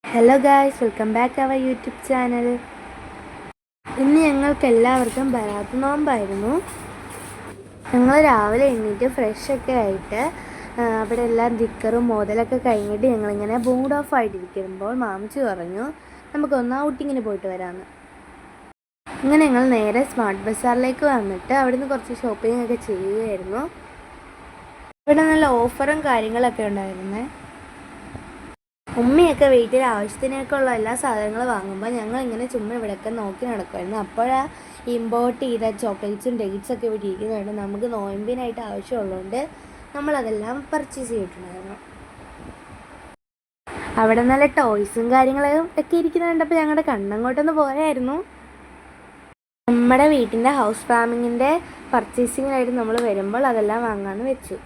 Hello guys, welcome back our YouTube channel. ഇന്ന് ഞങ്ങൾക്ക് എല്ലാവർക്കും ബറാത്ത് നോമ്പായിരുന്നു. ഞങ്ങൾ രാവിലെ എണീറ്റ് ഫ്രഷൊക്കെ ആയിട്ട് അവിടെ എല്ലാം ദിക്കറും മോതലൊക്കെ കഴിഞ്ഞിട്ട് ഞങ്ങളിങ്ങനെ മൂഡ് ഓഫ് ആയിട്ടിരിക്കുമ്പോൾ മാമിച്ചു പറഞ്ഞു നമുക്കൊന്ന് ഔട്ടിങ്ങിന് പോയിട്ട് വരാമെന്ന്. അങ്ങനെ ഞങ്ങൾ നേരെ സ്മാർട്ട് ബസാറിലേക്ക് വന്നിട്ട് അവിടുന്ന് കുറച്ച് ഷോപ്പിംഗ് ഒക്കെ ചെയ്യുകയായിരുന്നു. ഇവിടെ നല്ല ഓഫറും കാര്യങ്ങളൊക്കെ ഉണ്ടായിരുന്നേ. ഉമ്മയൊക്കെ വീട്ടിൽ ആവശ്യത്തിനൊക്കെ ഉള്ള എല്ലാ സാധനങ്ങളും വാങ്ങുമ്പോൾ ഞങ്ങളിങ്ങനെ ചുമ്മാ ഇവിടെയൊക്കെ നോക്കി നടക്കുമായിരുന്നു. അപ്പോഴാണ് ഇമ്പോർട്ട് ചെയ്ത ചോക്ലേറ്റ്സും ഡേറ്റ്സൊക്കെ ഇവിടെ ഇരിക്കുന്നതുകൊണ്ട് നമുക്ക് നോയമ്പിനായിട്ട് ആവശ്യമുള്ളതുകൊണ്ട് നമ്മളതെല്ലാം പർച്ചേസ് ചെയ്തിട്ടുണ്ടായിരുന്നു. അവിടെ നല്ല ടോയ്സും കാര്യങ്ങളും ഒക്കെ ഇരിക്കുന്നത് കണ്ടപ്പോൾ ഞങ്ങളുടെ കണ്ണങ്ങോട്ടൊന്ന് പോയായിരുന്നു. നമ്മുടെ വീട്ടിൻ്റെ ഹൗസ് വാമിങ്ങിൻ്റെ പർച്ചേസിങ്ങിനായിട്ട് നമ്മൾ വരുമ്പോൾ അതെല്ലാം വാങ്ങാമെന്ന് വെച്ചു.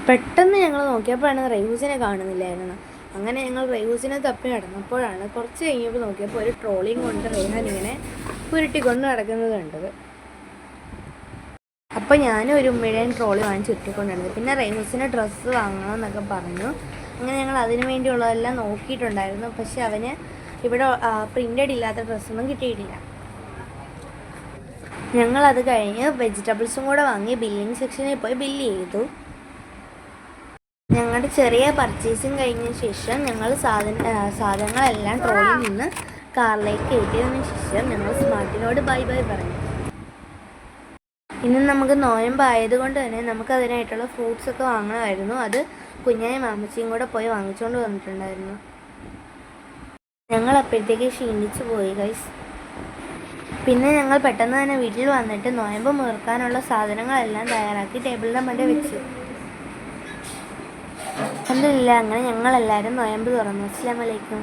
പെട്ടെന്ന് ഞങ്ങൾ നോക്കിയപ്പോഴാണ് റെയ്ഹൂസിനെ കാണുന്നില്ലായിരുന്നു. അങ്ങനെ ഞങ്ങൾ റെയ്ഹൂസിനെ തപ്പി നടന്നപ്പോഴാണ് കുറച്ച് കഴിഞ്ഞപ്പോൾ നോക്കിയപ്പോൾ ഒരു ട്രോളിയും കൊണ്ട് റെയ്ഹാൻ ഇങ്ങനെ ഉരുട്ടിക്കൊണ്ട് നടക്കുന്നത് കണ്ടത്. അപ്പോൾ ഞാനും ഒരു ഉമ്മയുടെയും ട്രോളി വാങ്ങിച്ച് ഉരുട്ടിക്കൊണ്ടിരുന്നത്. പിന്നെ റെയ്ഹൂസിന് ഡ്രസ്സ് വാങ്ങണമെന്നൊക്കെ പറഞ്ഞു. അങ്ങനെ ഞങ്ങൾ അതിന് വേണ്ടിയുള്ളതെല്ലാം നോക്കിയിട്ടുണ്ടായിരുന്നു. പക്ഷെ അവന് ഇവിടെ പ്രിൻ്റഡ് ഇല്ലാത്ത ഡ്രസ്സൊന്നും കിട്ടിയിട്ടില്ല. ഞങ്ങളത് കഴിഞ്ഞ് വെജിറ്റബിൾസും കൂടെ വാങ്ങി ബില്ലിങ് സെക്ഷനിൽ പോയി ബില്ല് ചെയ്തു. ഞങ്ങളുടെ ചെറിയ പർച്ചേസിങ് കഴിഞ്ഞ ശേഷം ഞങ്ങൾ സാധനങ്ങളെല്ലാം ട്രോളിയിൽ നിന്ന് കാറിലേക്ക് കയറ്റിയതിനു ശേഷം ഞങ്ങൾ സ്മാർട്ടിനോട് ബൈ ബൈ പറഞ്ഞു. ഇന്ന് നമുക്ക് നോയമ്പായതുകൊണ്ട് തന്നെ നമുക്കതിനായിട്ടുള്ള ഫ്രൂട്ട്സൊക്കെ വാങ്ങണമായിരുന്നു. അത് കുഞ്ഞായ മാമച്ചിയും കൂടെ പോയി വാങ്ങിച്ചുകൊണ്ട് വന്നിട്ടുണ്ടായിരുന്നു. ഞങ്ങൾ അപ്പോഴത്തേക്ക് ക്ഷീണിച്ചു പോയി ഗൈസ്. പിന്നെ ഞങ്ങൾ പെട്ടെന്ന് തന്നെ വീട്ടിൽ വന്നിട്ട് നോയമ്പ് മുറുക്കാനുള്ള സാധനങ്ങളെല്ലാം തയ്യാറാക്കി ടേബിളിൻ്റെ മണ്ടേ വെച്ചു. അൽഹംദുലില്ലാ, അങ്ങനെ ഞങ്ങളെല്ലാവരും നോയമ്പ് തുറന്നു. അസ്സലാമു അലൈക്കും.